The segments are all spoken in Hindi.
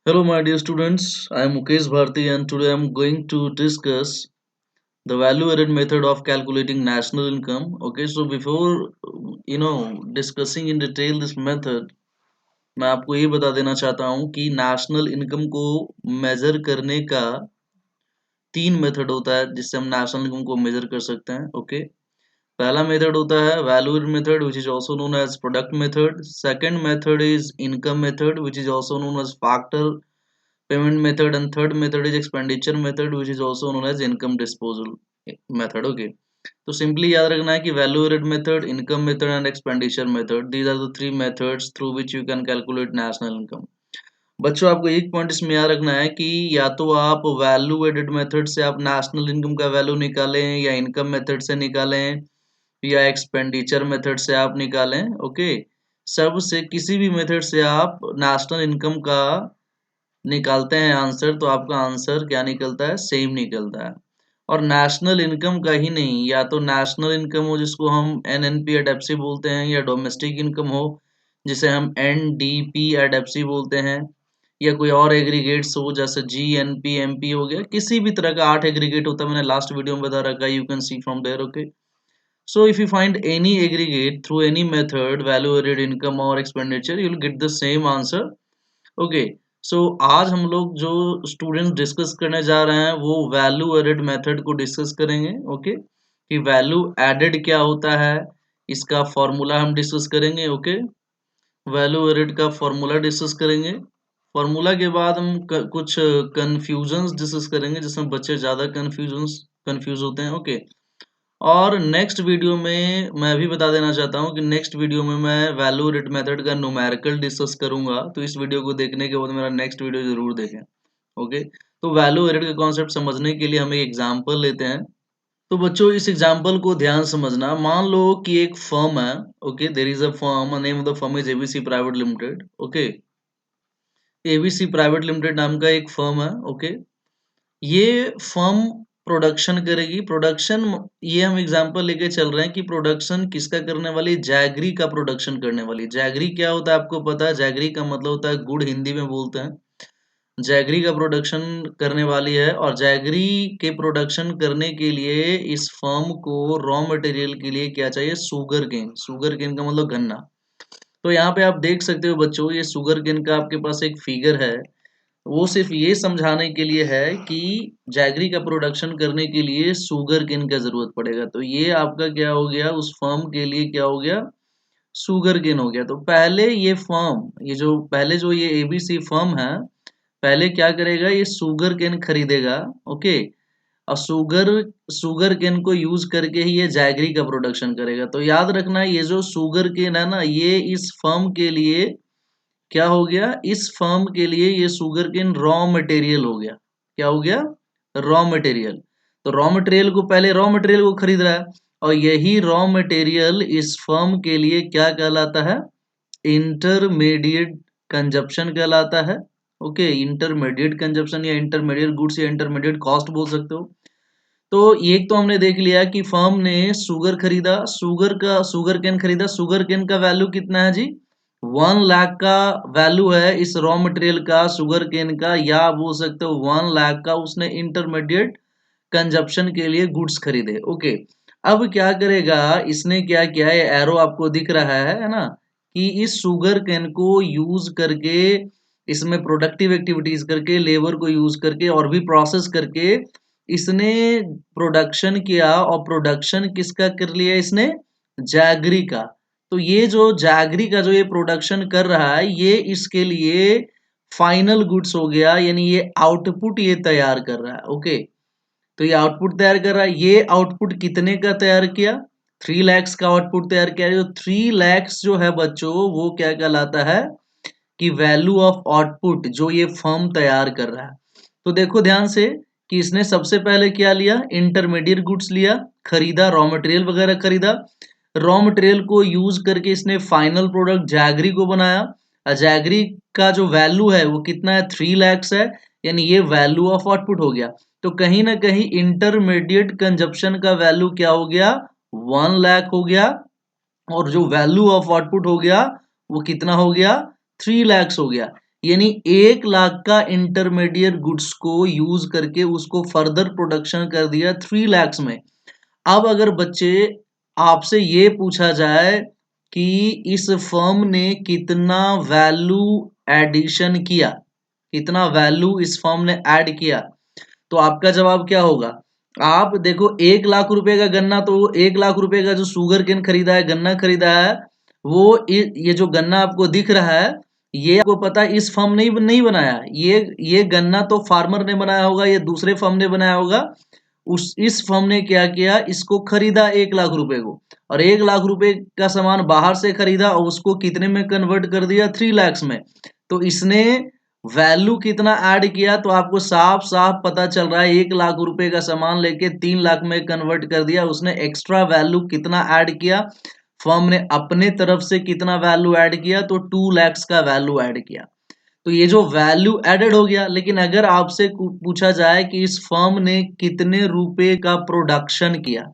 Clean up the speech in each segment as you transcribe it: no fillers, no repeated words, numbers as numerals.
Hello, my dear students. I am Mukesh Bharti, and today I am going to discuss the value-added method of calculating national income. Okay, so before discussing in detail this method, मैं आपको ये बता देना चाहता हूँ कि नेशनल इनकम को मेजर करने का तीन मेथड होता है जिससे हम नेशनल इनकम को मेजर कर सकते हैं. ओके, पहला मेथड होता है value method which is also known as product method. Second method is income method which is also known as factor payment method, and third method is expenditure method which is also known as income disposal method. Okay, तो सिंपली याद रखना है कि value added method, income method and expenditure method, these are the three methods through which you can calculate national income. बच्चों, आपको एक पॉइंट इसमें याद रखना है कि या तो आप वैल्यू एडेड मेथड से आप नेशनल इनकम का वैल्यू निकालें, या इनकम मेथड से निकालें, या एक्सपेंडिचर मेथड से आप निकालें. ओके, सब से किसी भी मेथड से आप नेशनल इनकम का निकालते हैं आंसर, तो आपका आंसर क्या निकलता है? सेम निकलता है. और नेशनल इनकम का ही नहीं, या तो नेशनल इनकम हो जिसको हम एनएनपी एडएफसी बोलते हैं, या डोमेस्टिक इनकम हो जिसे हम एनडीपी एडएफसी बोलते हैं, या कोई और एग्रीगेट्स हो जैसे जीएनपी एमपी हो गया. किसी भी तरह का 8 एग्रीगेट होता है, मैंने लास्ट वीडियो में बता रखा है, you can see from there. Okay, so if you find any aggregate through any method, value added income or expenditure, you will get the same answer. Okay, so आज हम लोग जो स्टूडेंट्स डिस्कस करने जा रहे हैं वो वैल्यू एडेड मेथड को डिस्कस करेंगे. ओके, कि वैल्यू एडेड क्या होता है, इसका फॉर्मूला हम डिस्कस करेंगे. ओके, वैल्यू एडेड का फॉर्मूला डिस्कस करेंगे. फॉर्मूला के बाद हम कुछ कंफ्यूजन्स डिस्कस करेंगे जिसमें बच्चे ज़्यादा कंफ्यूज होते हैं. ओके, और नेक्स्ट वीडियो में मैं भी बता देना चाहता हूँ कि नेक्स्ट वीडियो में मैं वैल्यू एडेड मेथड का न्यूमेरिकल डिस्कस करूंगा, तो इस वीडियो को देखने के बाद मेरा नेक्स्ट वीडियो जरूर देखें. ओके, तो वैल्यू एडेड का कॉन्सेप्ट समझने के लिए हम एक एग्जांपल लेते हैं. तो बच्चों, इस एग्जांपल को ध्यान समझना. मान लो कि एक फर्म है. Okay, there is a firm, name of the firm is ABC private limited. Okay, ABC private limited नाम का एक फर्म है. ओके, ये फर्म प्रोडक्शन करेगी. प्रोडक्शन, ये हम एग्जांपल लेके चल रहे हैं कि प्रोडक्शन किसका करने वाली? जैगरी का प्रोडक्शन करने वाली. जैगरी क्या होता है आपको पता है? जैगरी का मतलब होता है गुड़, हिंदी में बोलते हैं. जैगरी का प्रोडक्शन करने वाली है, और जैगरी के प्रोडक्शन करने के लिए इस फर्म को रॉ मटेरियल के लिए क्या चाहिए? Sugar cane. शुगर केन का मतलब गन्ना. तो यहाँ पे आप देख सकते हो बच्चों, ये शुगर केन का आपके पास एक फिगर है. वो सिर्फ ये समझाने के लिए है कि जैगरी का प्रोडक्शन करने के लिए शुगर केन का जरूरत पड़ेगा. तो ये आपका क्या हो गया? उस फर्म के लिए क्या हो गया? शुगर केन हो गया. तो पहले ये फर्म, ये एबीसी फर्म है, पहले क्या करेगा? ये शुगर केन खरीदेगा. ओके, और शुगर केन को यूज करके ही ये जैगरी का प्रोडक्शन करेगा. तो याद रखना, ये जो शुगर केन है ना, ये इस फर्म के लिए क्या हो गया? इस फर्म के लिए ये शुगर केन रॉ मटेरियल हो गया. क्या हो गया? Raw material. तो रॉ मटेरियल को, पहले रॉ मटेरियल को खरीद रहा है, और यही रॉ मटेरियल इस फर्म के लिए क्या कहलाता है? इंटरमीडिएट कंजप्शन कहलाता है. ओके, इंटरमीडिएट कंजप्शन या इंटरमीडिएट गुड्स या इंटरमीडिएट कॉस्ट बोल सकते हो. तो एक तो हमने देख लिया कि फर्म ने शुगर खरीदा, शुगर केन खरीदा. शुगर केन का वैल्यू कितना है जी? 1 लाख का वैल्यू है इस रॉ मटेरियल का, शुगर केन का, या आप बोल सकते हो 1 लाख का उसने इंटरमीडिएट कंजप्शन के लिए गुड्स खरीदे. ओके, अब क्या करेगा? इसने क्या किया? ये एरो आपको दिख रहा है ना, कि इस शुगर केन को यूज करके, इसमें प्रोडक्टिव एक्टिविटीज करके, लेबर को यूज करके और भी प्रोसेस करके इसने प्रोडक्शन किया. और प्रोडक्शन किसका कर लिया इसने? जैगरी का. तो ये जो जैगरी का जो ये प्रोडक्शन कर रहा है, ये इसके लिए फाइनल गुड्स हो गया, यानी ये आउटपुट ये तैयार कर रहा है. ओके, तो ये आउटपुट तैयार कर रहा है. ये आउटपुट कितने का तैयार किया? 3 lakhs का आउटपुट तैयार किया. जो 3 lakhs जो है बच्चों, वो क्या कहलाता है? कि वैल्यू ऑफ आउटपुट जो ये फर्म तैयार कर रहा है. तो देखो ध्यान से कि इसने सबसे पहले क्या लिया? इंटरमीडिएट गुड्स लिया, खरीदा, रॉ मटेरियल वगैरह खरीदा. रॉ मटेरियल को यूज करके इसने फाइनल प्रोडक्ट जैगरी को बनाया. जैगरी का जो वैल्यू है वो कितना है? 3 lakhs है, यानी ये वैल्यू ऑफ आउटपुट हो गया. तो कहीं ना कहीं इंटरमीडिएट कंजप्शन का वैल्यू क्या हो गया? 1 लाख हो गया. और जो वैल्यू ऑफ आउटपुट हो गया वो कितना हो गया? 3 lakhs हो गया. यानी 1 लाख का इंटरमीडिएट गुड्स को यूज करके उसको फर्दर प्रोडक्शन कर दिया 3 lakhs में। अब अगर बच्चे आपसे ये पूछा जाए कि इस फर्म ने कितना वैल्यू एडिशन किया, कितना वैल्यू इस फर्म ने ऐड किया, तो आपका जवाब क्या होगा? आप देखो 1 लाख रुपए का गन्ना, तो 1 लाख रुपए का जो शुगर केन खरीदा है, गन्ना खरीदा है, वो ये जो गन्ना आपको दिख रहा है, ये आपको पता है इस फर्म ने नहीं बनाया। ये गन्ना तो फार्मर ने बनाया होगा, ये दूसरे फर्म ने बनाया होगा। उस इस फर्म ने क्या किया, इसको खरीदा 1 लाख रुपए को, और 1 लाख रुपए का सामान बाहर से खरीदा और उसको कितने में कन्वर्ट कर दिया, 3 lakhs में। तो इसने वैल्यू कितना ऐड किया, तो आपको साफ साफ पता चल रहा है 1 लाख रुपए का सामान लेके 3 लाख में कन्वर्ट कर दिया। उसने एक्स्ट्रा वैल्यू कितना ऐड किया, फर्म ने अपने तरफ से कितना वैल्यू ऐड किया, तो 2 lakhs का वैल्यू ऐड किया। तो ये जो वैल्यू एडेड हो गया। लेकिन अगर आपसे पूछा जाए कि इस फर्म ने कितने रुपए का प्रोडक्शन किया,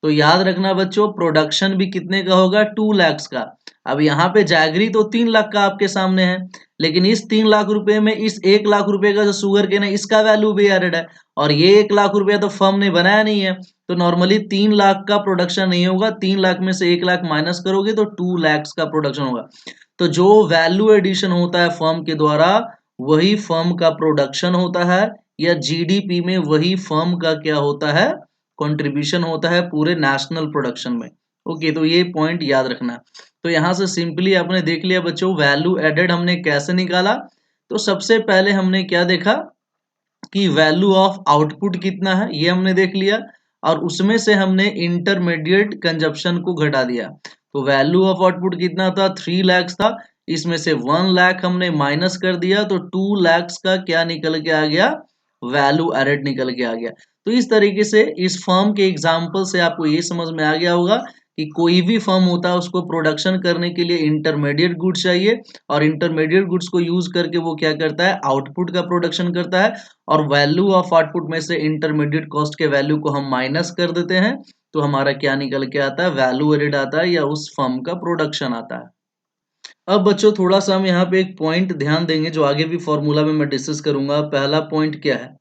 तो याद रखना बच्चों, प्रोडक्शन भी कितने का होगा, 2 lakhs का। अब यहाँ पे जैगरी तो 3 लाख का आपके सामने है, लेकिन इस 3 लाख रुपए में इस 1 लाख रुपए का जो शुगर केन है, इसका वैल्यू भी एडेड है, और ये 1 लाख रुपया तो फर्म ने बनाया नहीं है। तो नॉर्मली 3 लाख का प्रोडक्शन नहीं होगा, 3 लाख में से 1 लाख माइनस करोगे तो 2 lakhs का प्रोडक्शन होगा। तो जो वैल्यू एडिशन होता है फर्म के द्वारा, वही फर्म का प्रोडक्शन होता है, या जीडीपी में वही फर्म का क्या होता है, कंट्रीब्यूशन होता है पूरे नेशनल प्रोडक्शन में। ओके, तो ये पॉइंट याद रखना। तो यहां से सिंपली आपने देख लिया बच्चों, वैल्यू एडेड हमने कैसे निकाला। तो सबसे पहले हमने क्या देखा कि वैल्यू ऑफ आउटपुट कितना है, ये हमने देख लिया, और उसमें से हमने इंटरमीडिएट कंजप्शन को घटा दिया। तो वैल्यू ऑफ आउटपुट कितना था, 3 lakhs था, इसमें से 1 लाख हमने माइनस कर दिया, तो 2 lakhs का क्या निकल के आ गया, वैल्यू एडेड निकल के आ गया। तो इस तरीके से इस फर्म के एग्जाम्पल से आपको ये समझ में आ गया होगा कि कोई भी फर्म होता है उसको प्रोडक्शन करने के लिए इंटरमीडिएट गुड्स चाहिए, और इंटरमीडिएट गुड्स को यूज करके वो क्या करता है, आउटपुट का प्रोडक्शन करता है, और वैल्यू ऑफ आउटपुट में से इंटरमीडिएट कॉस्ट के वैल्यू को हम माइनस कर देते हैं, तो हमारा क्या निकल के आता है, वैल्यू एडेड आता है, या उस फर्म का प्रोडक्शन आता है। अब बच्चों थोड़ा सा हम यहाँ पे एक पॉइंट ध्यान देंगे जो आगे भी फॉर्मूला में मैं डिस्कस करूंगा। पहला पॉइंट क्या है,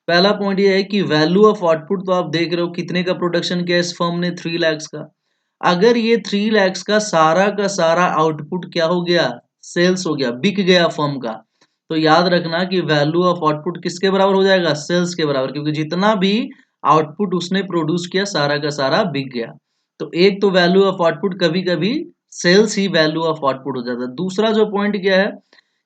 पहला पॉइंट ये है कि वैल्यू ऑफ आउटपुट, तो आप देख रहे हो कितने का प्रोडक्शन किया इस फर्म ने, 3 lakhs का। अगर ये 3 lakhs का सारा आउटपुट क्या हो गया, सेल्स हो गया, बिक गया फर्म का, तो याद रखना कि वैल्यू ऑफ आउटपुट किसके बराबर हो जाएगा, सेल्स के बराबर, क्योंकि जितना भी आउटपुट उसने प्रोड्यूस किया सारा का सारा बिक गया। तो एक तो वैल्यू ऑफ आउटपुट कभी कभी सेल्स ही वैल्यू ऑफ आउटपुट हो जाता है। दूसरा जो पॉइंट क्या है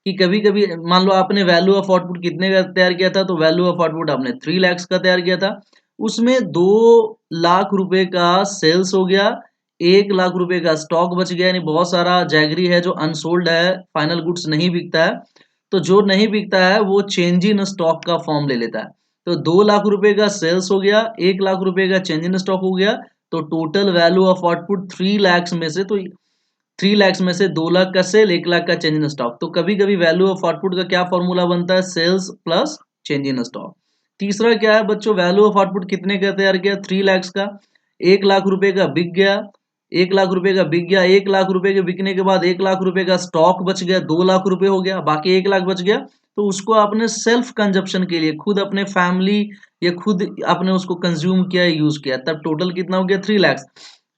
कि कभी कभी मान लो आपने वैल्यू ऑफ आउटपुट कितने का तैयार किया था, तो वैल्यू ऑफ आउटपुट आपने 3 lakhs का तैयार किया था, उसमें 2 लाख रुपए का सेल्स हो गया, 1 लाख रुपए का स्टॉक बच गया, यानी बहुत सारा जैगरी है जो अनसोल्ड है, फाइनल गुड्स नहीं बिकता है। तो जो नहीं बिकता है वो चेंज इन स्टॉक का फॉर्म ले लेता है। तो 2 लाख रुपए का सेल्स हो गया, 1 लाख रुपए का चेंज इन स्टॉक हो गया, तो total value of output 3 lakhs में से, तो 3 lakhs में से 2 लाख का सेल, 1 लाख का चेंज इन स्टॉक। तो कभी कभी वैल्यू ऑफ आउटपुट का क्या फॉर्मूला बनता है, sales plus change in stock. तीसरा क्या है बच्चों, वैल्यू ऑफ आउटपुट कितने का तैयार किया, 3 lakhs का, 1 लाख रुपए का बिक गया, 1 लाख रुपए का बिक गया, 1 लाख रुपए के बिकने के बाद 1 लाख रुपए का स्टॉक बच गया, 2 लाख रुपए हो गया, बाकी 1 लाख बच गया। तो उसको आपने सेल्फ कंजप्शन के लिए खुद अपने फैमिली या खुद आपने उसको कंज्यूम किया, यूज किया, तब टोटल कितना हो गया, 3 lakhs।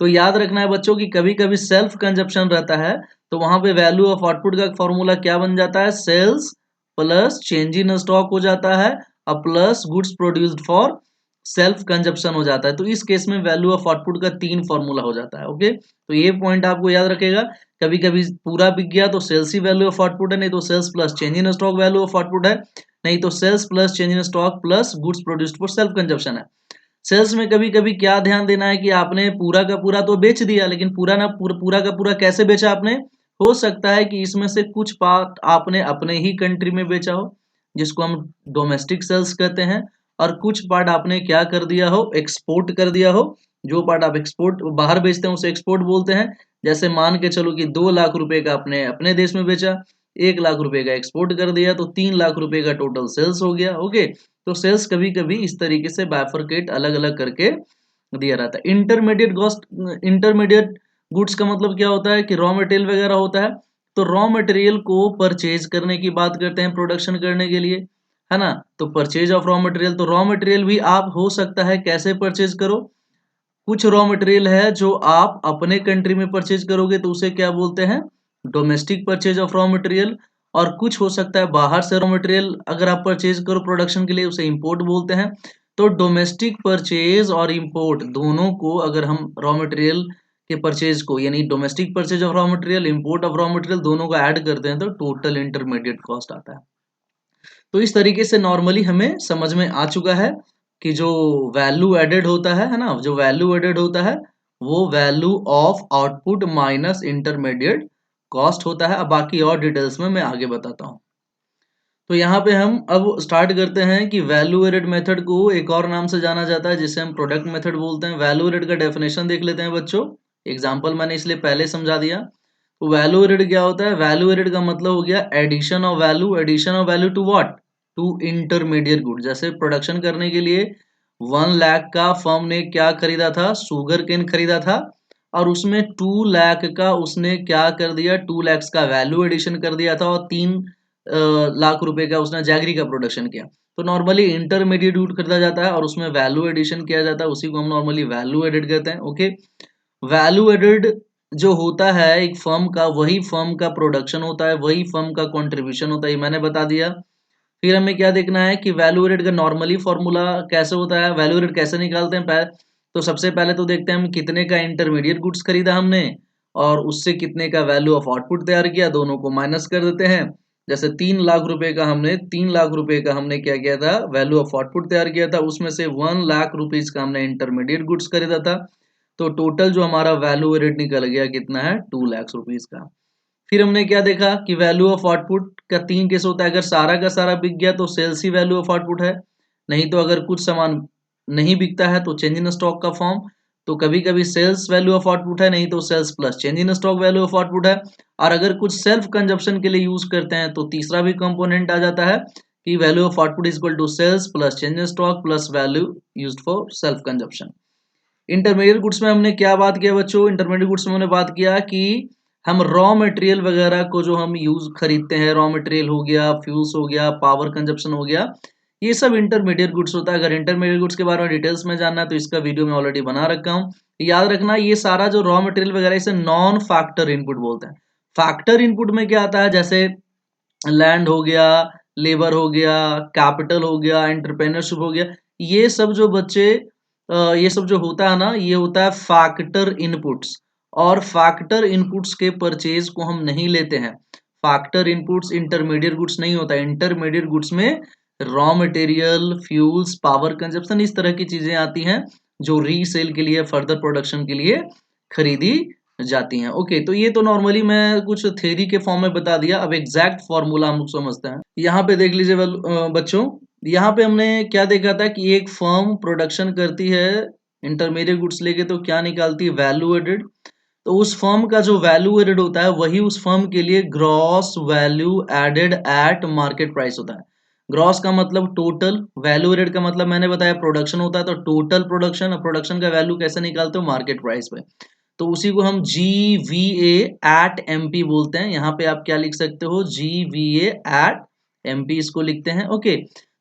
तो याद रखना है बच्चों कि कभी कभी सेल्फ कंजप्शन रहता है, तो वहां पे वैल्यू ऑफ आउटपुट का फॉर्मूला क्या बन जाता है, sales plus change in stock हो जाता है, और plus goods produced for self consumption हो जाता है। तो इस केस में वैल्यू ऑफ आउटपुट का 3 फॉर्मूला हो जाता है। ओके, तो ये पॉइंट आपको याद रखेगा। कभी कभी पूरा बिक गया तो सेल्स ही वैल्यू ऑफ आउटपुट है, नहीं तो sales plus change in stock value of output है, नहीं तो sales plus change in stock plus goods produced for self consumption है। सेल्स में कभी कभी क्या ध्यान देना है कि आपने पूरा का पूरा तो बेच दिया, लेकिन पूरा का पूरा कैसे बेचा आपने, हो सकता है कि इसमें से कुछ पार्ट आपने अपने ही कंट्री में बेचा हो, जिसको हम डोमेस्टिक सेल्स कहते हैं, और कुछ पार्ट आपने क्या कर दिया हो, एक्सपोर्ट कर दिया हो। जो पार्ट आप एक्सपोर्ट बाहर बेचते हैं उसे एक्सपोर्ट बोलते हैं। जैसे मान के चलो कि 2 लाख रुपए का आपने अपने देश में बेचा, 1 लाख रुपए का एक्सपोर्ट कर दिया, तो 3 लाख रुपए का टोटल सेल्स हो गया। ओके, तो सेल्स कभी कभी इस तरीके से बाइफरकेट अलग अलग करके दिया रहता है। इंटरमीडिएट गुड्स का मतलब क्या होता है कि रॉ मटेरियल वगैरह होता है, तो रॉ मटेरियल को परचेज करने की बात करते हैं प्रोडक्शन करने के लिए, है ना। तो परचेज ऑफ रॉ मटेरियल, तो रॉ मटेरियल भी आप हो सकता है कैसे परचेज करो, कुछ रॉ मटेरियल है जो आप अपने कंट्री में परचेज करोगे तो उसे क्या बोलते हैं, domestic purchase of raw material. और कुछ हो सकता है बाहर से रॉ मटेरियल अगर आप परचेज करो प्रोडक्शन के लिए, उसे इंपोर्ट बोलते हैं। तो डोमेस्टिक परचेज और इंपोर्ट दोनों को अगर हम रॉ मटेरियल के परचेज को, यानी domestic purchase of raw material, import of raw material, दोनों को ऐड करते हैं तो टोटल इंटरमीडिएट कॉस्ट आता है। तो इस तरीके से नॉर्मली हमें समझ में आ चुका है कि जो वैल्यू एडेड होता है ना, जो वैल्यू एडेड होता है वो value of output minus intermediate cost होता है। अब बाकी और डिटेल्स में मैं आगे बताता हूँ। तो यहाँ पे हम अब स्टार्ट करते हैं कि वैल्यू एडेड मेथड को एक और नाम से जाना जाता है जिसे हम प्रोडक्ट मेथड बोलते हैं। वैल्यू एडेड का डेफिनेशन देख लेते हैं बच्चों, एग्जाम्पल मैंने इसलिए पहले समझा दिया। तो वैल्यू एडेड क्या होता है, वैल्यू एडेड का मतलब हो गया addition of value, addition of value to what, to intermediate good. जैसे प्रोडक्शन करने के लिए 1 लाख का फर्म ने क्या खरीदा था, शुगर केन खरीदा था, और उसमें 2 लाख का उसने क्या कर दिया, 2 लाख का वैल्यू एडिशन कर दिया था, और 3 लाख रुपए का उसने जैगरी का प्रोडक्शन किया। तो नॉर्मली इंटरमीडिएट गुड खरीदा जाता है और उसमें वैल्यू एडिशन किया जाता है, उसी को हम नॉर्मली वैल्यू एडेड कहते हैं। ओके, वैल्यू एडेड जो होता है एक फर्म का, वही फर्म का प्रोडक्शन होता है, वही फर्म का कंट्रीब्यूशन होता है, ये मैंने बता दिया। फिर हमें क्या देखना है कि वैल्यू एडेड का नॉर्मली फॉर्मूला कैसे होता है, वैल्यू एडेड कैसे निकालते हैं। तो सबसे पहले तो देखते हैं हम कितने का इंटरमीडिएट गुड्स खरीदा हमने और उससे कितने का वैल्यू ऑफ आउटपुट तैयार किया, दोनों को माइनस कर देते हैं। जैसे 3 लाख रुपए का हमने 3 लाख रुपए का हमने क्या किया था, वैल्यू ऑफ आउटपुट तैयार किया था, उसमें से 1 लाख रुपीज का हमने इंटरमीडिएट गुड्स खरीदा था। तो टोटल जो हमारा वैल्यू एडेड निकल गया कितना है, 2 लाख रुपीज का। फिर हमने क्या देखा कि वैल्यू ऑफ आउटपुट का 3 केस होता है, अगर सारा का सारा बिक गया तो सेल्स ही वैल्यू ऑफ आउटपुट है, नहीं तो अगर कुछ सामान नहीं बिकता है तो चेंज इन स्टॉक का फॉर्म। तो कभी कभी सेल्स वैल्यू ऑफ आउटपुट है, नहीं तो sales plus change in stock value of output है। और अगर कुछ सेल्फ कंजप्शन के लिए यूज करते हैं तो तीसरा भी कंपोनेंट आ जाता है कि value of output is equal to sales plus change in stock plus value used for self consumption. Intermediate goods में हमने क्या बात किया बच्चों, इंटरमीडिएट गुड्स में हमने बात किया कि हम रॉ मटेरियल वगैरह को जो हम यूज खरीदते हैं, रॉ मटेरियल हो गया, फ्यूल्स हो गया, पावर कंजप्शन हो गया, ये सब इंटरमीडिएट गुड्स होता है। अगर इंटरमीडिएट गुड्स के बारे में डिटेल्स में जानना है तो इसका वीडियो मैं ऑलरेडी बना रखा हूँ। याद रखना ये सारा जो रॉ मटेरियल वगैरह इसे नॉन फैक्टर इनपुट बोलते हैं। फैक्टर इनपुट में क्या आता है, जैसे लैंड हो गया, लेबर हो गया, कैपिटल हो गया, एंटरप्रेन्योरशिप हो गया, ये सब जो बच्चे ये सब जो होता है ना, ये होता है फैक्टर इनपुट्स। और फैक्टर इनपुट्स के परचेज को हम नहीं लेते हैं। फैक्टर इनपुट्स इंटरमीडिएट गुड्स नहीं होता है। इंटरमीडिएट गुड्स में raw material, fuels, power consumption, इस तरह की चीजें आती हैं जो रीसेल के लिए, फर्दर प्रोडक्शन के लिए खरीदी जाती हैं। ओके, तो ये तो नॉर्मली मैं कुछ थ्योरी के फॉर्म में बता दिया। अब एग्जैक्ट फॉर्मूला हम लोग समझते हैं। यहाँ पे देख लीजिए बच्चों, यहाँ पे हमने क्या देखा था कि एक फर्म प्रोडक्शन करती है इंटरमीडिएट गुड्स लेके तो क्या निकालती है, वैल्यू एडेड। तो उस फर्म का जो वैल्यू एडेड होता है वही उस फर्म के लिए gross value added at market price होता है। ग्रॉस का मतलब टोटल, वैल्यू एडेड का मतलब मैंने बताया प्रोडक्शन होता है, तो टोटल प्रोडक्शन, प्रोडक्शन का वैल्यू कैसे निकालते हो, मार्केट प्राइस पे। तो उसी को हम GVA एट MP बोलते हैं। यहाँ पे आप क्या लिख सकते हो, GVA एट MP इसको लिखते हैं। ओके,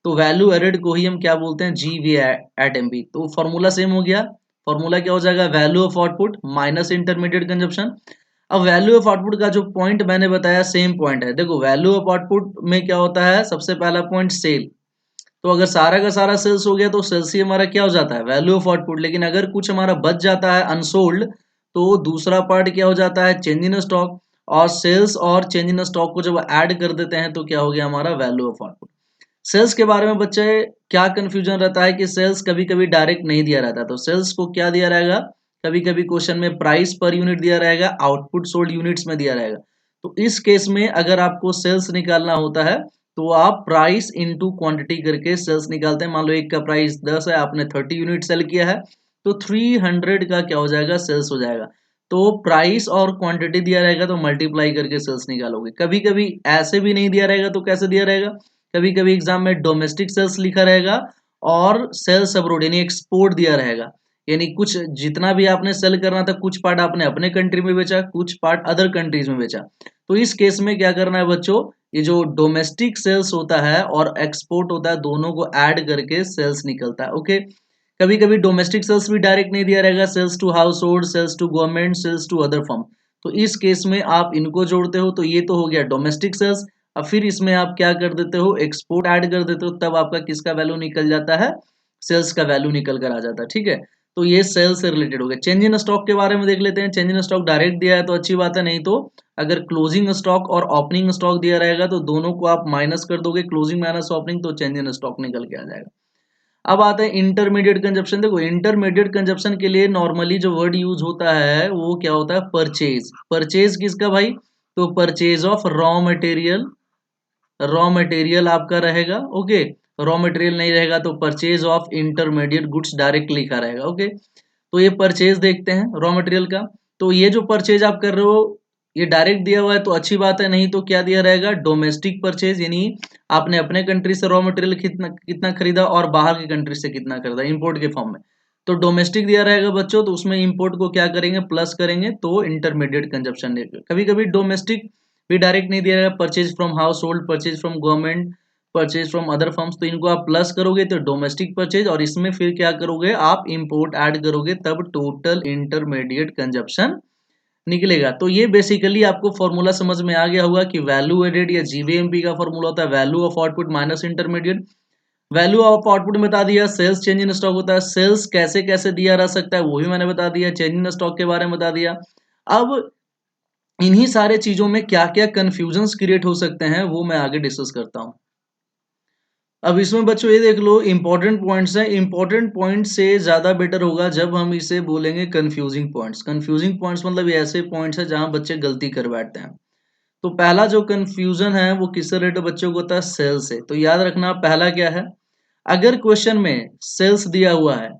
तो वैल्यू एडेड को ही हम क्या बोलते हैं, GVA एट MP। तो फॉर्मूला सेम हो गया। फॉर्मूला क्या हो जाएगा, value of output minus intermediate consumption. अब वैल्यू ऑफ आउटपुट का जो पॉइंट मैंने बताया सेम पॉइंट है। देखो वैल्यू ऑफ आउटपुट में क्या होता है, सबसे पहला पॉइंट सेल। तो अगर सारा का सारा सेल्स हो गया तो सेल्स ही हमारा क्या हो जाता है, वैल्यू ऑफ आउटपुट। लेकिन अगर कुछ हमारा बच जाता है अनसोल्ड तो दूसरा पार्ट क्या हो जाता है, चेंज इन स्टॉक। और सेल्स और चेंज इन स्टॉक को जब ऐड कर देते हैं तो क्या हो गया हमारा, वैल्यू ऑफ आउटपुट। सेल्स के बारे में बच्चे क्या कंफ्यूजन रहता है कि सेल्स कभी कभी डायरेक्ट नहीं दिया रहता, तो सेल्स को क्या दिया रहेगा, कभी कभी क्वेश्चन में प्राइस पर यूनिट दिया रहेगा, आउटपुट सोल्ड यूनिट्स में दिया रहेगा। तो इस केस में अगर आपको सेल्स निकालना होता है तो आप प्राइस इनटू क्वांटिटी करके सेल्स निकालते हैं। मान लो एक का प्राइस 10 है, आपने 30 यूनिट सेल किया है तो 300 का क्या हो जाएगा, सेल्स हो जाएगा। तो प्राइस और क्वांटिटी दिया रहेगा तो मल्टीप्लाई करके सेल्स निकालोगे। कभी कभी ऐसे भी नहीं दिया रहेगा तो कैसे दिया रहेगा, कभी कभी एग्जाम में डोमेस्टिक सेल्स लिखा रहेगा और सेल्स अब्रोड यानी एक्सपोर्ट दिया रहेगा। यानी कुछ जितना भी आपने सेल करना था कुछ पार्ट आपने अपने कंट्री में बेचा, कुछ पार्ट अदर कंट्रीज में बेचा। तो इस केस में क्या करना है बच्चों, ये जो डोमेस्टिक सेल्स होता है और एक्सपोर्ट होता है दोनों को ऐड करके सेल्स निकलता है। ओके, कभी कभी डोमेस्टिक सेल्स भी डायरेक्ट नहीं दिया रहेगा, sales to household, sales to government, sales to other firm. तो इस केस में आप इनको जोड़ते हो तो ये तो हो गया डोमेस्टिक सेल्स। अब फिर इसमें आप क्या कर देते हो, एक्सपोर्ट ऐड कर देते हो, तब आपका किसका वैल्यू निकल जाता है, सेल्स का वैल्यू निकल कर आ जाता है। ठीक है, तो ये सेल्स से रिलेटेड हो गया। चेंज इन स्टॉक के बारे में देख लेते हैं। चेंज इन स्टॉक डायरेक्ट दिया है तो अच्छी बात है, नहीं तो अगर क्लोजिंग स्टॉक और ओपनिंग स्टॉक दिया रहेगा तो दोनों को आप माइनस कर दोगे, क्लोजिंग माइनस ओपनिंग, तो चेंज इन स्टॉक निकल के आ जाएगा। अब आता है इंटरमीडिएट कंजप्शन। देखो इंटरमीडिएट कंजप्शन के लिए नॉर्मली जो वर्ड यूज होता है वो क्या होता है, परचेज। परचेज किसका भाई, तो purchase of raw material, raw material आपका रहेगा। ओके, रॉ मटेरियल नहीं रहेगा तो purchase of intermediate goods direct लिखा रहेगा। ओके, तो ये परचेज देखते हैं रॉ मटेरियल का। तो ये जो परचेज आप कर रहे हो ये डायरेक्ट दिया हुआ है तो अच्छी बात है, नहीं तो क्या दिया रहेगा, डोमेस्टिक परचेज, यानी आपने अपने कंट्री से रॉ मटेरियल कितना कितना खरीदा और बाहर की कंट्री से कितना खरीदा, इंपोर्ट के फॉर्म में। तो डोमेस्टिक दिया रहेगा बच्चों तो उसमें इंपोर्ट को क्या करेंगे, प्लस करेंगे, तो इंटरमीडिएट कंजप्शन। कभी कभी डोमेस्टिक भी डायरेक्ट नहीं दिया रहेगा, purchase from house hold, purchase from government, purchase from other firms, तो इनको आप प्लस करोगे तो डोमेस्टिक परचेज, और इसमें फिर क्या करोगे आप, इंपोर्ट ऐड करोगे, तब टोटल इंटरमीडिएट कंजप्शन निकलेगा। तो ये बेसिकली आपको फॉर्मूला समझ में आ गया होगा कि वैल्यू एडेड या जीवीएमपी का फॉर्मूला होता है value of output minus intermediate. Value of output में बता दिया, सेल्स चेंज इन स्टॉक होता है, सेल्स कैसे कैसे दिया रह सकता है वो भी मैंने बता दिया, चेंज इन स्टॉक के बारे में बता दिया। अब इन्हीं सारे चीजों में क्या क्या कंफ्यूजन क्रिएट हो सकते हैं वो मैं आगे डिस्कस करता हूँ। अब इसमें बच्चों ये देख लो इंपॉर्टेंट पॉइंट्स हैं, इंपॉर्टेंट पॉइंट से ज्यादा बेटर होगा जब हम इसे बोलेंगे कंफ्यूजिंग पॉइंट्स। कंफ्यूजिंग पॉइंट्स मतलब ये ऐसे पॉइंट्स हैं जहां बच्चे गलती कर बैठते हैं। तो पहला जो कंफ्यूजन है वो किससे रिलेटेड बच्चों को होता है, सेल्स से। तो याद रखना पहला क्या है, अगर क्वेश्चन में सेल्स दिया हुआ है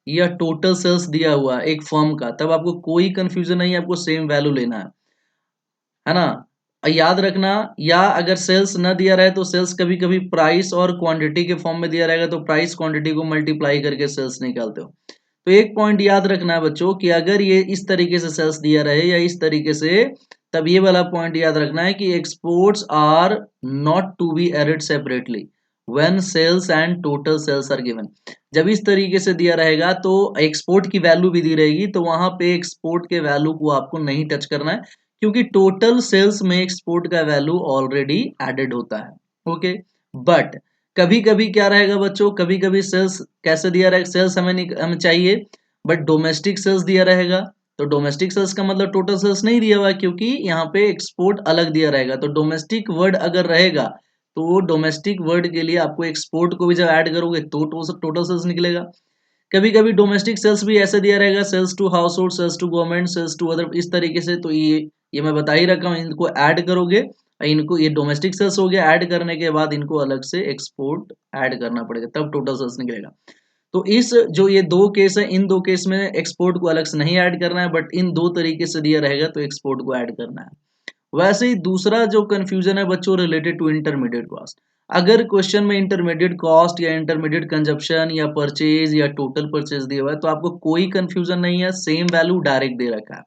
या टोटल सेल्स दिया हुआ है एक फर्म का, तब आपको कोई कंफ्यूजन नहीं है, आपको सेम वैल्यू लेना है ना। याद रखना, या अगर सेल्स न दिया रहे तो सेल्स कभी कभी प्राइस और क्वांटिटी के फॉर्म में दिया रहेगा तो प्राइस क्वांटिटी को मल्टीप्लाई करके सेल्स निकालते हो। तो एक पॉइंट याद रखना है बच्चों कि अगर ये इस तरीके से सेल्स दिया रहे या इस तरीके से, तब ये वाला पॉइंट याद रखना है कि exports are not to be added separately when sales and total sales are given. जब इस तरीके से दिया रहेगा तो एक्सपोर्ट की वैल्यू भी दी रहेगी तो वहां पे एक्सपोर्ट के वैल्यू को आपको नहीं टच करना है, क्योंकि टोटल सेल्स में एक्सपोर्ट का वैल्यू ऑलरेडी एडेड होता है। ओके, बट कभी कभी क्या रहेगा बच्चों, कभी कभी सेल्स कैसे दिया रहेगा, सेल्स हमें चाहिए बट डोमेस्टिक सेल्स दिया रहेगा। तो डोमेस्टिक सेल्स का मतलब टोटल सेल्स नहीं दिया हुआ, क्योंकि यहाँ पे एक्सपोर्ट अलग दिया रहेगा। तो डोमेस्टिक वर्ड अगर रहेगा तो डोमेस्टिक वर्ड के लिए आपको एक्सपोर्ट को भी जब ऐड करोगे तो टोटल सेल्स निकलेगा। कभी कभी डोमेस्टिक सेल्स भी ऐसे दिया रहेगा, sales to household, sales to government, sales to other, इस तरीके से। तो ये मैं बता ही रखा हूँ, इनको ऐड करोगे, इनको ये डोमेस्टिक सेल्स हो गया, ऐड करने के बाद इनको अलग से एक्सपोर्ट ऐड करना पड़ेगा तब टोटल सेल्स निकलेगा। तो इस जो ये दो केस है, इन दो केस में एक्सपोर्ट को अलग से नहीं ऐड करना है, बट इन दो तरीके से दिया रहेगा तो एक्सपोर्ट को ऐड करना है। वैसे ही दूसरा जो कंफ्यूजन है बच्चों रिलेटेड टू इंटरमीडिएट कॉस्ट। अगर क्वेश्चन में इंटरमीडिएट कॉस्ट या इंटरमीडिएट कंजप्शन या परचेज या टोटल परचेज दिया हुआ है तो आपको कोई कंफ्यूजन नहीं है, सेम वैल्यू डायरेक्ट दे रखा है।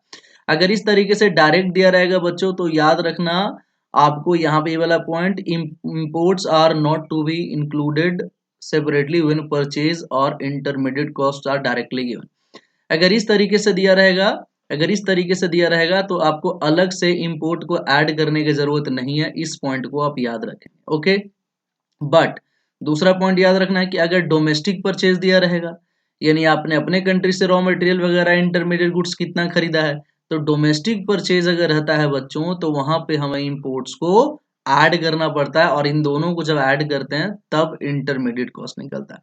अगर इस तरीके से डायरेक्ट दिया रहेगा बच्चों तो याद रखना आपको यहाँ पे ये वाला point, imports are not to be included separately when purchase और intermediate cost are directly given. अगर इस तरीके से दिया रहेगा, अगर इस तरीके से दिया रहेगा तो आपको अलग से इंपोर्ट को ऐड करने की जरूरत नहीं है, इस पॉइंट को आप याद रखें। ओके, बट दूसरा पॉइंट याद रखना है कि अगर डोमेस्टिक परचेज दिया रहेगा, यानी आपने अपने कंट्री से रॉ मटेरियल वगैरह इंटरमीडिएट गुड्स कितना खरीदा है, तो डोमेस्टिक परचेज अगर रहता है बच्चों तो वहां पे हमें इंपोर्ट्स को ऐड करना पड़ता है, और इन दोनों को जब ऐड करते हैं तब इंटरमीडिएट कॉस्ट निकलता है।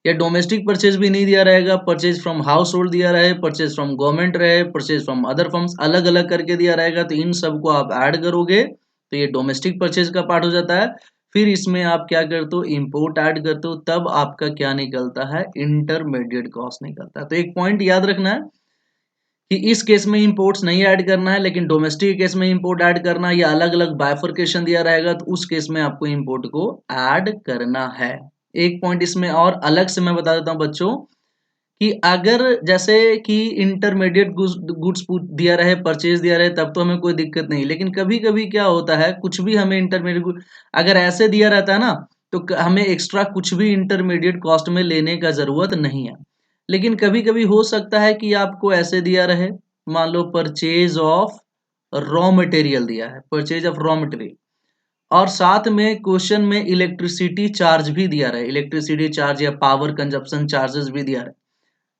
या डोमेस्टिक परचेज भी नहीं दिया रहेगा, परचेज फ्रॉम हाउस होल्ड दिया रहे, परचेज फ्रॉम गवर्नमेंट रहे, परचेज फ्रॉम अदर फर्म्स, अलग अलग करके दिया रहेगा, तो इन सबको आप ऐड करोगे तो ये डोमेस्टिक परचेज का पार्ट हो जाता है। फिर इसमें आप क्या करते हो, इंपोर्ट ऐड करते हो, तब आपका क्या निकलता है, इंटरमीडिएट कॉस्ट निकलता है। तो एक पॉइंट याद रखना है कि इस केस में इंपोर्ट्स नहीं ऐड करना है, लेकिन डोमेस्टिक केस में इंपोर्ट ऐड करना है, या अलग अलग बाइफर्केशन दिया रहेगा तो उस केस में आपको इंपोर्ट को ऐड करना है। एक पॉइंट इसमें और अलग से मैं बता देता हूं बच्चों कि अगर जैसे कि इंटरमीडिएट गुड्स दिया रहे, परचेज दिया रहे, तब तो हमें कोई दिक्कत नहीं, लेकिन कभी कभी क्या होता है, कुछ भी हमें इंटरमीडिएट अगर ऐसे दिया रहता है ना, तो हमें एक्स्ट्रा कुछ भी इंटरमीडिएट कॉस्ट में लेने का जरूरत नहीं है। लेकिन कभी कभी हो सकता है कि आपको ऐसे दिया रहे, मान लो परचेज ऑफ रॉ मटेरियल दिया है, परचेज ऑफ रॉ मटेरियल, और साथ में क्वेश्चन में इलेक्ट्रिसिटी चार्ज भी दिया रहे, इलेक्ट्रिसिटी चार्ज या पावर कंजप्शन चार्जेस भी दिया रहे,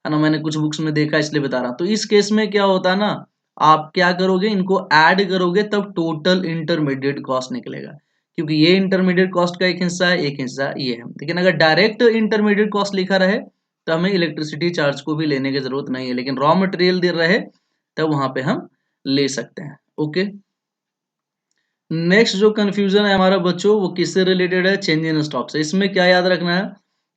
है ना। मैंने कुछ बुक्स में देखा इसलिए बता रहा हूं। तो इस केस में क्या होता है ना, आप क्या करोगे, इनको ऐड करोगे तब टोटल इंटरमीडिएट कॉस्ट निकलेगा, क्योंकि ये इंटरमीडिएट कॉस्ट का एक हिस्सा है, एक हिस्सा ये है। लेकिन अगर डायरेक्ट इंटरमीडिएट कॉस्ट लिखा रहे तो हमें इलेक्ट्रिसिटी चार्ज को भी लेने की जरूरत नहीं है, लेकिन रॉ मटेरियल दे रहे तब वहां पे हम ले सकते हैं। ओके, नेक्स्ट जो कंफ्यूजन है हमारा बच्चों, वो किससे रिलेटेड है, चेंज इन स्टॉक से। इसमें क्या याद रखना है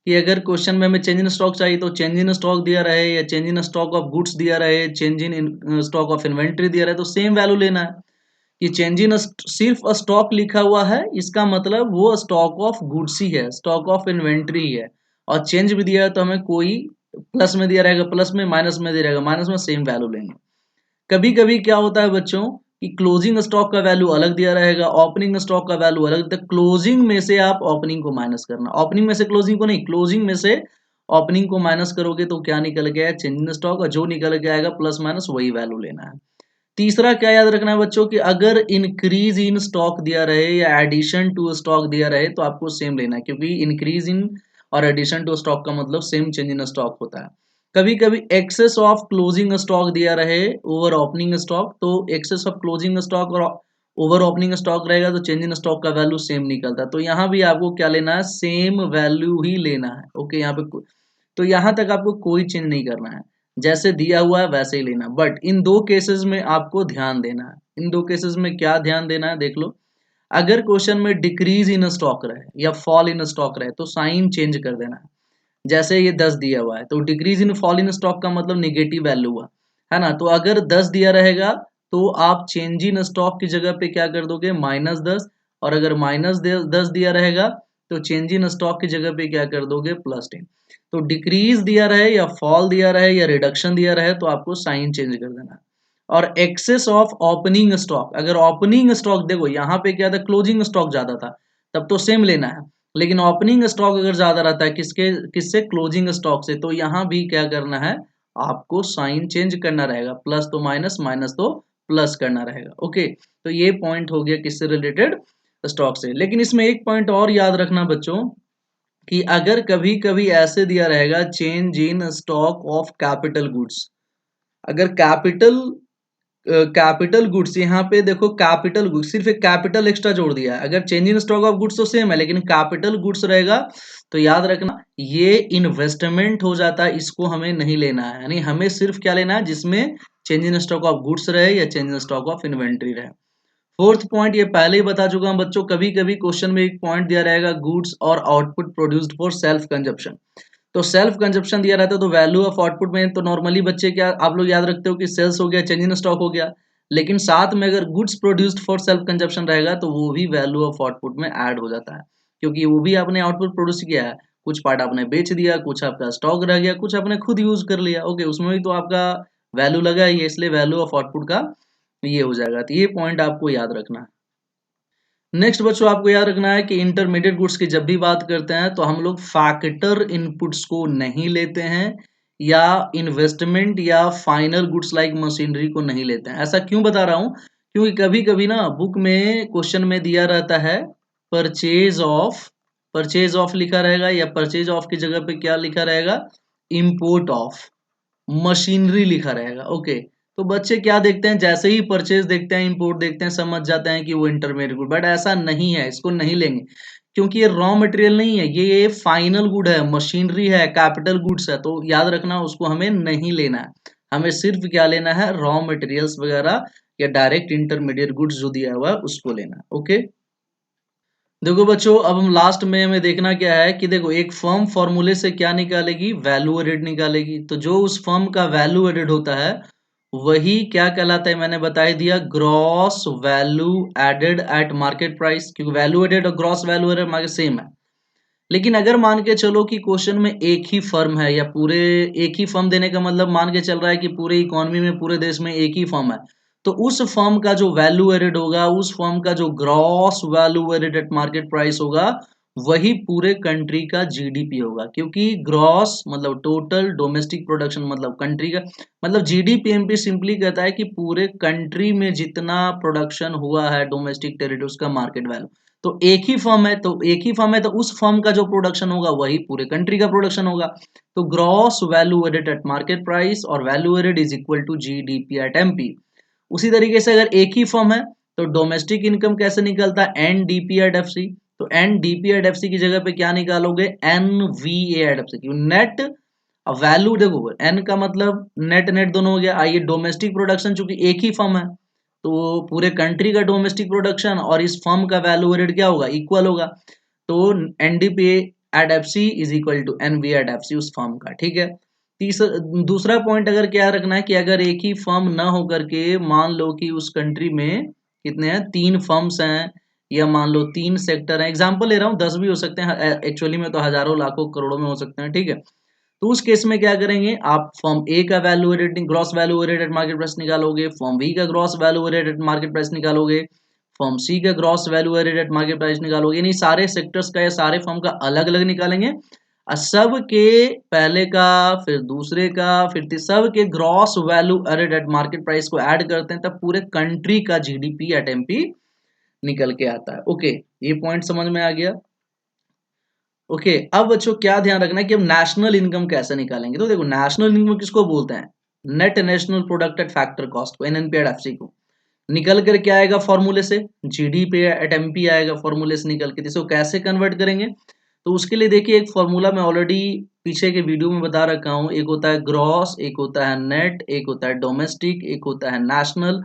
कि अगर क्वेश्चन में हमें चेंज इन स्टॉक चाहिए तो चेंज इन स्टॉक दिया रहे या change in stock of goods दिया रहे, change in stock of inventory दिया रहे, तो सेम वैल्यू लेना है। कि चेंज इन सिर्फ स्टॉक लिखा हुआ है, इसका मतलब वो स्टॉक ऑफ गुड्स ही है, स्टॉक ऑफ इन्वेंट्री ही है, और चेंज भी दिया है तो हमें कोई प्लस में दिया रहेगा प्लस में, माइनस में दिया रहेगा माइनस में, सेम वैल्यू लेंगे। कभी कभी क्या होता है बच्चों कि क्लोजिंग स्टॉक का वैल्यू अलग दिया रहेगा, ओपनिंग स्टॉक का वैल्यू अलग, तो क्लोजिंग में से आप ओपनिंग को माइनस करना, ओपनिंग में से क्लोजिंग को नहीं, क्लोजिंग में से ओपनिंग को माइनस करोगे तो क्या निकल के आएगा, चेंज इन स्टॉक, और जो निकल के आएगा प्लस माइनस वही वैल्यू लेना है। तीसरा क्या याद रखना है बच्चों कि अगर इंक्रीज इन स्टॉक दिया रहे या एडिशन टू स्टॉक दिया रहे तो आपको सेम लेना है, क्योंकि इंक्रीज इन और एडिशन टू स्टॉक का मतलब सेम चेंज इन स्टॉक होता है। कभी कभी एक्सेस ऑफ क्लोजिंग स्टॉक दिया रहे ओवर ओपनिंग स्टॉक, तो एक्सेस ऑफ क्लोजिंग स्टॉक और ओवर ओपनिंग स्टॉक रहेगा तो चेंज इन स्टॉक का वैल्यू सेम निकलता है। तो यहाँ भी आपको क्या लेना है, सेम वैल्यू ही लेना है। ओके, यहाँ पे तो यहाँ तक आपको कोई चेंज नहीं करना है, जैसे दिया हुआ है वैसे ही लेना। बट इन दो केसेस में आपको ध्यान देना है, इन दो केसेस में क्या ध्यान देना है देख लो। अगर क्वेश्चन में डिक्रीज इन स्टॉक रहे या फॉल इन स्टॉक रहे तो साइन चेंज कर देना है। जैसे ये 10 दिया हुआ है तो decrease in fall in stock का मतलब निगेटिव वैल्यू हुआ, है ना। तो अगर 10 दिया रहेगा तो आप चेंज इन स्टॉक की जगह पे क्या कर दोगे, -10, और अगर -10 दिया रहेगा तो चेंज इन स्टॉक की जगह पे क्या कर दोगे, +10। तो डिक्रीज दिया रहे या फॉल दिया रहे या रिडक्शन दिया रहे तो आपको साइन चेंज कर देना है। और एक्सेस ऑफ ओपनिंग स्टॉक, अगर ओपनिंग स्टॉक देखो यहाँ पे क्या था, क्लोजिंग स्टॉक ज्यादा था, तब तो सेम लेना है। लेकिन ओपनिंग स्टॉक अगर ज्यादा रहता है किसके किससे, क्लोजिंग स्टॉक से, तो यहाँ भी क्या करना है, आपको साइन चेंज करना रहेगा, प्लस तो माइनस, माइनस तो प्लस करना रहेगा। ओके, तो ये पॉइंट हो गया किससे रिलेटेड, स्टॉक से। लेकिन इसमें एक पॉइंट और याद रखना बच्चों कि अगर कभी कभी ऐसे दिया रहेगा change in stock of capital goods, अगर कैपिटल गुड्स, यहाँ पे देखो कैपिटल गुड्स, सिर्फ एक कैपिटल एक्स्ट्रा जोड़ दिया है। अगर change in stock of goods तो सेम है, लेकिन कैपिटल गुड्स रहेगा तो याद रखना ये इन्वेस्टमेंट हो जाता है, इसको हमें नहीं लेना है। यानी हमें सिर्फ क्या लेना है, जिसमें change in stock of goods रहे या change in stock of inventory रहे। फोर्थ पॉइंट ये पहले ही बता चुका हूं बच्चों, कभी कभी क्वेश्चन में एक पॉइंट दिया रहेगा गुड्स और output produced for self consumption, तो सेल्फ कंजप्शन दिया रहता है तो वैल्यू ऑफ आउटपुट में तो नॉर्मली बच्चे क्या आप लोग याद रखते हो कि सेल्स हो गया, चेंज इन स्टॉक हो गया, लेकिन साथ में अगर goods produced for self consumption रहेगा तो वो भी वैल्यू ऑफ आउटपुट में ऐड हो जाता है, क्योंकि वो भी आपने आउटपुट प्रोड्यूस किया है, कुछ पार्ट आपने बेच दिया, कुछ आपका स्टॉक रह गया, कुछ आपने खुद यूज कर लिया। ओके, उसमें भी तो आपका वैल्यू लगा ही है, इसलिए वैल्यू ऑफ आउटपुट का ये हो जाएगा। तो ये पॉइंट आपको याद रखना है। नेक्स्ट बच्चों आपको याद रखना है कि इंटरमीडिएट गुड्स की जब भी बात करते हैं तो हम लोग फैक्टर इनपुट्स को नहीं लेते हैं, या इन्वेस्टमेंट या फाइनल गुड्स लाइक मशीनरी को नहीं लेते हैं। ऐसा क्यों बता रहा हूं, क्योंकि कभी कभी ना बुक में क्वेश्चन में दिया रहता है परचेज ऑफ, परचेज ऑफ लिखा रहेगा, या परचेज ऑफ की जगह पे क्या लिखा रहेगा, इंपोर्ट ऑफ मशीनरी लिखा रहेगा। ओके, तो बच्चे क्या देखते हैं, जैसे ही परचेज देखते हैं, इंपोर्ट देखते हैं, समझ जाते हैं कि वो इंटरमीडिएट गुड, बट ऐसा नहीं है, इसको नहीं लेंगे, क्योंकि ये रॉ मटेरियल नहीं है, ये फाइनल गुड है, मशीनरी है, कैपिटल गुड्स है। तो याद रखना उसको हमें नहीं लेना है, हमें सिर्फ क्या लेना है, रॉ मटेरियल्स वगैरह या डायरेक्ट इंटरमीडिएट गुड्स जो दिया हुआ है उसको लेना है। ओके, देखो बच्चों अब हम लास्ट में हमें देखना क्या है कि देखो एक फर्म फॉर्मूले से क्या निकालेगी, वैल्यू एडेड निकालेगी। तो जो उस फर्म का वैल्यू एडेड होता है वही क्या कहलाता है, मैंने बता ही दिया, gross value added at market price, क्योंकि वैल्यू एडेड और gross value added market same है। लेकिन अगर मान के चलो कि क्वेश्चन में एक ही फर्म है या पूरे एक ही फर्म देने का मतलब मान के चल रहा है कि पूरे इकोनॉमी में पूरे देश में एक ही फर्म है, तो उस फर्म का जो वैल्यू एडेड होगा, उस फर्म का जो gross value added at market price होगा, वही पूरे कंट्री का जीडीपी होगा। क्योंकि ग्रॉस मतलब टोटल डोमेस्टिक प्रोडक्शन मतलब कंट्री का मतलब जीडीपीएमपी सिंपली कहता है कि पूरे कंट्री में जितना प्रोडक्शन हुआ है डोमेस्टिक टेरिटरी उसका मार्केट वैल्यू। तो एक ही फर्म है तो एक ही फर्म है तो उस फर्म का जो प्रोडक्शन होगा वही पूरे कंट्री का प्रोडक्शन होगा। तो gross value added at market price और value added is equal to GDP at MP. उसी तरीके से अगर एक ही फर्म है तो डोमेस्टिक इनकम कैसे निकलता है, N DP at F C. तो N DP at F C की जगह पे क्या निकालोगे, N V at F C. Net value देखो, एन का मतलब नेट नेट दोनों हो गया। आइए डोमेस्टिक प्रोडक्शन चूंकि एक ही फर्म है तो पूरे कंट्री का डोमेस्टिक प्रोडक्शन और इस फर्म का वैल्यू एडेड क्या होगा, इक्वल होगा। तो NDP at F C is equal to NV at F C उस फर्म का, ठीक है। तीसरा दूसरा पॉइंट अगर क्या रखना है कि अगर एक ही फर्म ना होकर के मान लो कि उस कंट्री में कितने हैं, 3 फर्म्स हैं या मान लो 3 सेक्टर हैं, एग्जांपल ले रहा हूँ, 10 भी हो सकते हैं, एक्चुअली में तो हजारों लाखों करोड़ों में हो सकते हैं, ठीक है। तो उस केस में क्या करेंगे, आप फॉर्म ए का value added gross value added market price निकालोगे, फॉर्म बी का gross value added market price निकालोगे, फॉर्म सी का gross value added market price निकालोगे। यानी सारे सेक्टर्स का या सारे फॉर्म का अलग अलग निकालेंगे और सब के पहले का फिर दूसरे का फिर सब के gross value added market price को ऐड करते हैं, तब पूरे कंट्री का जीडीपी एट एमपी निकल के आता है। ओके, ये पॉइंट समझ में आ गया। ओके, अब बच्चों क्या ध्यान रखना है कि हम नेशनल इनकम कैसे निकालेंगे। तो देखो नेशनल इनकम किसको बोलते हैं, net national product at factor cost को, एनएनपी एट एफसी को। निकल कर क्या आएगा फॉर्मूले से, जीडीपी एट एमपी आएगा फॉर्मूले से निकल के। इसको कैसे कन्वर्ट करेंगे, तो उसके लिए देखिए एक फॉर्मूला मैं ऑलरेडी पीछे के वीडियो में बता रखा हूं। एक होता है ग्रॉस, एक होता है नेट, एक होता है डोमेस्टिक, एक होता है नेशनल,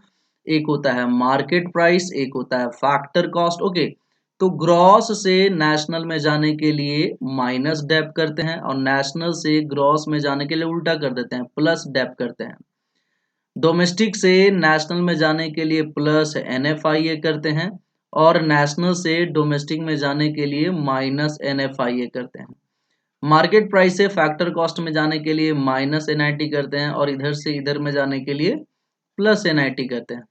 एक होता है मार्केट प्राइस, एक होता है फैक्टर कॉस्ट। ओके, तो ग्रॉस से नेशनल में जाने के लिए माइनस डेप करते हैं और नेशनल से ग्रॉस में जाने के लिए उल्टा कर देते हैं, प्लस डेप करते हैं। डोमेस्टिक से नेशनल में जाने के लिए प्लस एनएफआईए करते हैं और नेशनल से डोमेस्टिक में जाने के लिए माइनस एनएफआईए करते हैं। मार्केट प्राइस से फैक्टर कॉस्ट में जाने के लिए माइनस एनआईटी करते हैं और इधर से इधर में जाने के लिए प्लस एनआईटी करते हैं।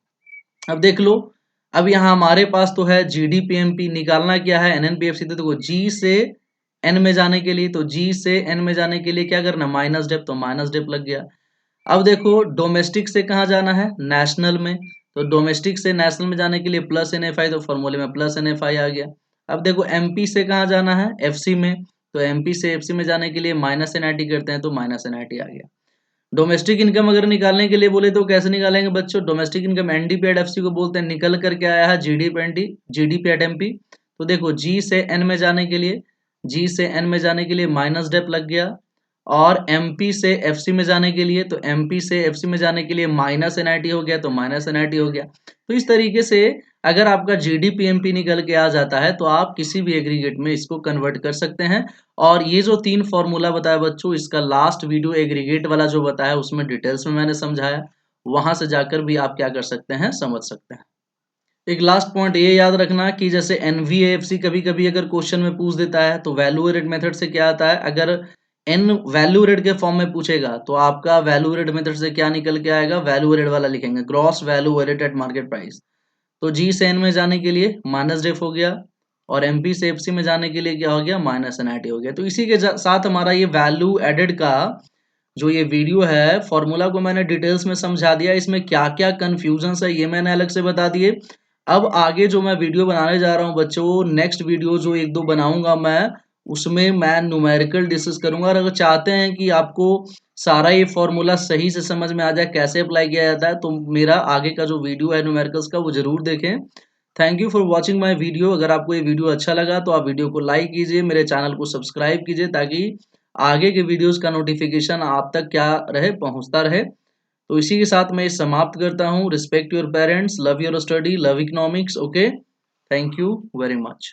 अब देख लो, अब यहाँ हमारे पास तो है जीडीपीएमपी, निकालना क्या है एनएनपीएफसी। तो देखो जी से एन में जाने के लिए, तो जी से एन में जाने के लिए क्या करना, माइनस डेप, तो माइनस डेप लग गया। अब देखो डोमेस्टिक से कहाँ जाना है, नेशनल में, तो डोमेस्टिक से नेशनल में जाने के लिए प्लस एनएफआई, तो फॉर्मूले में प्लस एनएफआई आ गया। अब देखो एमपी से कहाँ जाना है, एफसी में, तो एमपी से एफसी में जाने के लिए माइनस एनआईटी करते हैं, तो माइनस एनआईटी आ गया। डोमेस्टिक इनकम अगर निकालने के लिए बोले तो कैसे निकालेंगे बच्चों, domestic income NDP at FC को बोलते हैं। निकल करके आया है जीडीपी एट एमपी। तो देखो जी से एन में जाने के लिए, जी से एन में जाने के लिए माइनस डेप लग गया और एमपी से एफसी में जाने के लिए, तो एमपी से एफसी में जाने के लिए माइनस एनआईटी हो गया, तो माइनस एनआईटी हो गया। तो इस तरीके से अगर आपका जीडीपीएमपी निकल के आ जाता है तो आप किसी भी एग्रीगेट में इसको कन्वर्ट कर सकते हैं। और ये जो 3 फॉर्मूला बताया बच्चों, इसका लास्ट वीडियो एग्रीगेट वाला जो बताया उसमें डिटेल्स में मैंने समझाया, वहां से जाकर भी आप क्या कर सकते हैं, समझ सकते हैं। एक लास्ट पॉइंट ये याद रखना कि जैसे एनवीएफसी कभी कभी अगर क्वेश्चन में पूछ देता है तो वैल्यू एडेड मेथड से क्या आता है, अगर एन वैल्यू एडेड के फॉर्म में पूछेगा तो आपका वैल्यू एडेड मेथड से क्या निकल के आएगा, वैल्यू एडेड वाला लिखेंगे, gross value added at market price. तो जी से एन में जाने के लिए माइनस डेफ हो गया और एमपी से एफसी में जाने के लिए क्या हो गया, माइनस एनआईटी हो गया। तो इसी के साथ हमारा ये वैल्यू एडेड का जो ये वीडियो है फॉर्मूला को मैंने डिटेल्स में समझा दिया। इसमें क्या क्या कंफ्यूजन है ये मैंने अलग से बता दिए। अब आगे जो मैं वीडियो बनाने जा रहा हूँ बच्चों, नेक्स्ट वीडियो जो 1-2 बनाऊंगा मैं, उसमें मैं न्यूमेरिकल डिस्कस करूंगा। और अगर चाहते हैं कि आपको सारा ये फॉर्मूला सही से समझ में आ जाए कैसे अप्लाई किया जाता है, तो मेरा आगे का जो वीडियो है न्यूमेरिकल्स का वो जरूर देखें। Thank you for watching my video. अगर आपको ये वीडियो अच्छा लगा तो आप वीडियो को लाइक कीजिए, मेरे चैनल को सब्सक्राइब कीजिए ताकि आगे के वीडियोस का नोटिफिकेशन आप तक क्या रहे, पहुंचता रहे। तो इसी के साथ मैं समाप्त करता हूँ। Respect your parents, love your study, love economics. Okay, thank you very much.